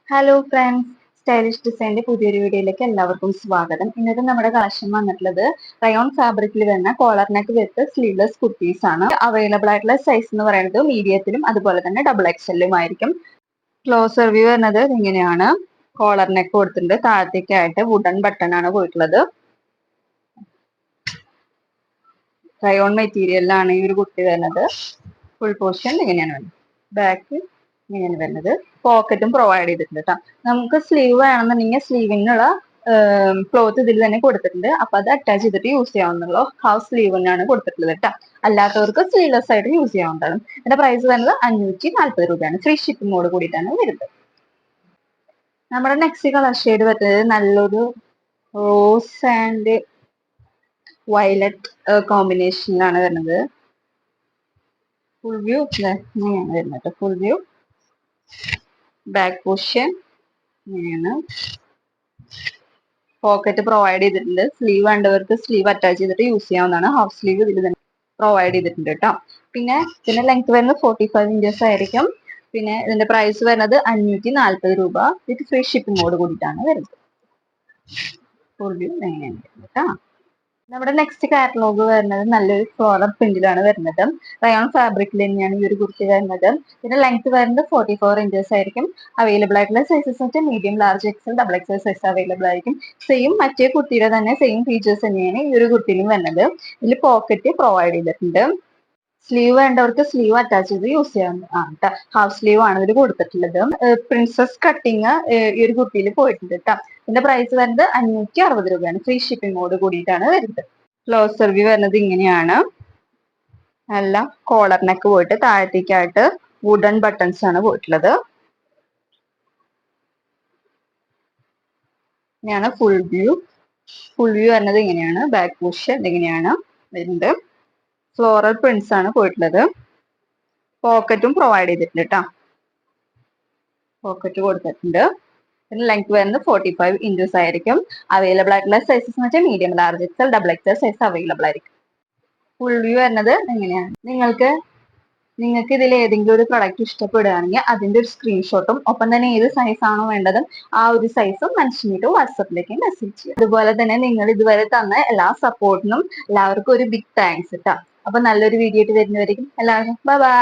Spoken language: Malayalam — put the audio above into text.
ഹലോ ഫ്രണ്ട്സ്, സ്റ്റൈലിഷ് ഡിസൈൻ്റെ പുതിയൊരു വീഡിയോയിലേക്ക് എല്ലാവർക്കും സ്വാഗതം. ഇന്നത്തെ നമ്മുടെ കളക്ഷൻ വന്നിട്ടുള്ളത് റയോൺ ഫാബ്രിക്കിൽ വരുന്ന കോളർ നെക്ക് വിത്ത് സ്ലീവ്ലെസ് കുർത്തീസ് ആണ്. അവൈലബിൾ ആയിട്ടുള്ള സൈസ് എന്ന് പറയുന്നത് മീഡിയത്തിലും അതുപോലെ തന്നെ ഡബിൾ എക്സലിലും ആയിരിക്കും. ക്ലോസർ വ്യൂ വരുന്നത് ഇങ്ങനെയാണ്. കോളർ നെക്ക് കൊടുത്തിട്ടുണ്ട്. താഴത്തേക്കായിട്ട് വുഡൻ ബട്ടൺ ആണ് പോയിട്ടുള്ളത്. റയോൺ മെറ്റീരിയലിലാണ് ഈ ഒരു കുർത്തി വരുന്നത്. ഫുൾ പോർഷൻ ഇങ്ങനെയാണ് വരുന്നത്. ബാക്ക് ഇങ്ങനെയാണ് വരുന്നത്. പോക്കറ്റും പ്രൊവൈഡ് ചെയ്തിട്ടുണ്ട് കേട്ടോ. നമുക്ക് സ്ലീവ് വേണമെന്നുണ്ടെങ്കിൽ സ്ലീവിനുള്ള ക്ലോത്ത് ഇതിൽ തന്നെ കൊടുത്തിട്ടുണ്ട്. അപ്പൊ അത് അറ്റാച്ച് ചെയ്തിട്ട് യൂസ് ചെയ്യാവുന്നുള്ളൂ. ഹാഫ് സ്ലീവ് തന്നെയാണ് കൊടുത്തിട്ടുള്ളത് കേട്ടോ. അല്ലാത്തവർക്ക് സ്ലീവ്ലെസ് ആയിട്ട് യൂസ് ചെയ്യാവുന്നതാണ്. ഇതിന്റെ പ്രൈസ് വരുന്നത് 540 രൂപയാണ്. ഫ്രീ ഷിപ്പിങ്ങോട് കൂടിയിട്ടാണ് വരുന്നത്. നമ്മുടെ നെക്സ്റ്റ് കളർ ഷെയ്ഡ് വരുന്നത് നല്ലൊരു റോസ് ആൻഡ് വയലറ്റ് കോമ്പിനേഷനിലാണ് വരുന്നത്. ഫുൾ വ്യൂ ഇങ്ങനെയാണ് വരുന്നത്. ഫുൾ വ്യൂ ബാക്ക് പോർഷൻ ഇങ്ങനെയാണ്. പോക്കറ്റ് പ്രൊവൈഡ് ചെയ്തിട്ടുണ്ട്. സ്ലീവ് വേണ്ടവർക്ക് സ്ലീവ് അറ്റാച്ച് ചെയ്തിട്ട് യൂസ് ചെയ്യാവുന്നതാണ്. ഹാഫ് സ്ലീവ് ഇതിൽ തന്നെ പ്രൊവൈഡ് ചെയ്തിട്ടുണ്ട് കേട്ടോ. പിന്നെ ഇതിന്റെ ലെങ്ത് വരുന്നത് 45 ഇഞ്ചസ് ആയിരിക്കും. പിന്നെ ഇതിന്റെ പ്രൈസ് വരുന്നത് 540 രൂപ വിത്ത് ഫ്രീ ഷിപ്പിങ്ങോട് കൂടിയിട്ടാണ് വരുന്നത്. ഫുൾ വ്യൂ എങ്ങനെയാണ് കേട്ടോ. നമ്മുടെ നെക്സ്റ്റ് കാറ്റലോഗ് വരുന്നത് നല്ലൊരു ഫ്ലോറൽ പ്രിന്റിലാണ് വരുന്നത്. റയോൺ ഫാബ്രിക്കിൽ തന്നെയാണ് ഈ ഒരു കുർത്തി വരുന്നത്. ഇതിന്റെ ലെങ്ത് വരുന്നത് 44 ഇഞ്ചസ് ആയിരിക്കും. അവൈലബിൾ ആയിട്ടുള്ള സൈസസ് വെച്ചാൽ medium, large, XL, double XL size available ആയിരിക്കും. സെയിം മറ്റേ കുർത്തിയുടെ തന്നെ സെയിം ഫീച്ചേഴ്സ് തന്നെയാണ് ഈ ഒരു കുർത്തിയിലും വരുന്നത്. ഇതിൽ പോക്കറ്റ് പ്രൊവൈഡ് ചെയ്തിട്ടുണ്ട്. സ്ലീവ് വേണ്ടവർക്ക് സ്ലീവ് അറ്റാച്ച് ചെയ്ത് യൂസ് ചെയ്യാവുന്നതാണ്. ഹാഫ് സ്ലീവ് ആണ് ഇതിൽ കൊടുത്തിട്ടുള്ളത്. പ്രിൻസസ് കട്ടിങ് ഈ ഒരു കുർത്തിയിൽ പോയിട്ടുണ്ട് കേട്ടോ. ഇതിന്റെ പ്രൈസ് വരുന്നത് 560 രൂപയാണ്. ഫ്രീ ഷിപ്പിങ്ങോട് കൂടിയിട്ടാണ് വരുന്നത്. ക്ലോസർ വ്യൂ വരുന്നത് ഇങ്ങനെയാണ്. നല്ല കോളർ നെക്ക് പോയിട്ട് താഴത്തേക്കായിട്ട് വുഡൻ ബട്ടൺസ് ആണ് പോയിട്ടുള്ളത്. ഇങ്ങനെയാണ് ഫുൾ വ്യൂ. ഫുൾ വ്യൂ വരുന്നത് ഇങ്ങനെയാണ്. ബാക്ക് പോർഷൻ ഇങ്ങനെയാണ് വരുന്നത്. ഫ്ലോറൽ പ്രിന്റ്സ് ആണ് പോയിട്ടുള്ളത്. പോക്കറ്റും പ്രൊവൈഡ് ചെയ്തിട്ടുണ്ട് കേട്ടോ. പോക്കറ്റ് കൊടുത്തിട്ടുണ്ട്. പിന്നെ ലെങ്ത് വരുന്നത് 45 ഇഞ്ചസ് ആയിരിക്കും. അവൈലബിൾ ആയിട്ടുള്ള സൈസസ് എന്ന് വെച്ചാൽ medium, large, XL, double XL size available ആയിരിക്കും. ഫുൾ വ്യൂ വരുന്നത് എങ്ങനെയാണ്. നിങ്ങൾക്ക് ഇതിൽ ഏതെങ്കിലും ഒരു പ്രൊഡക്റ്റ് ഇഷ്ടപ്പെടുകയാണെങ്കിൽ അതിന്റെ ഒരു സ്ക്രീൻഷോട്ടും ഒപ്പം തന്നെ ഏത് സൈസ് ആണോ വേണ്ടതും ആ ഒരു സൈസും മെൻഷൻ ചെയ്തിട്ട് വാട്സപ്പിലേക്ക് മെസ്സേജ് ചെയ്യുക. അതുപോലെ തന്നെ നിങ്ങൾ ഇതുവരെ തന്ന എല്ലാ സപ്പോർട്ടിനും എല്ലാവർക്കും ഒരു ബിഗ് താങ്ക്സ് കേട്ടോ. അപ്പൊ നല്ലൊരു വീഡിയോ ആയിട്ട് വരുന്നവരേക്കും എല്ലാവർക്കും ബൈ ബൈ.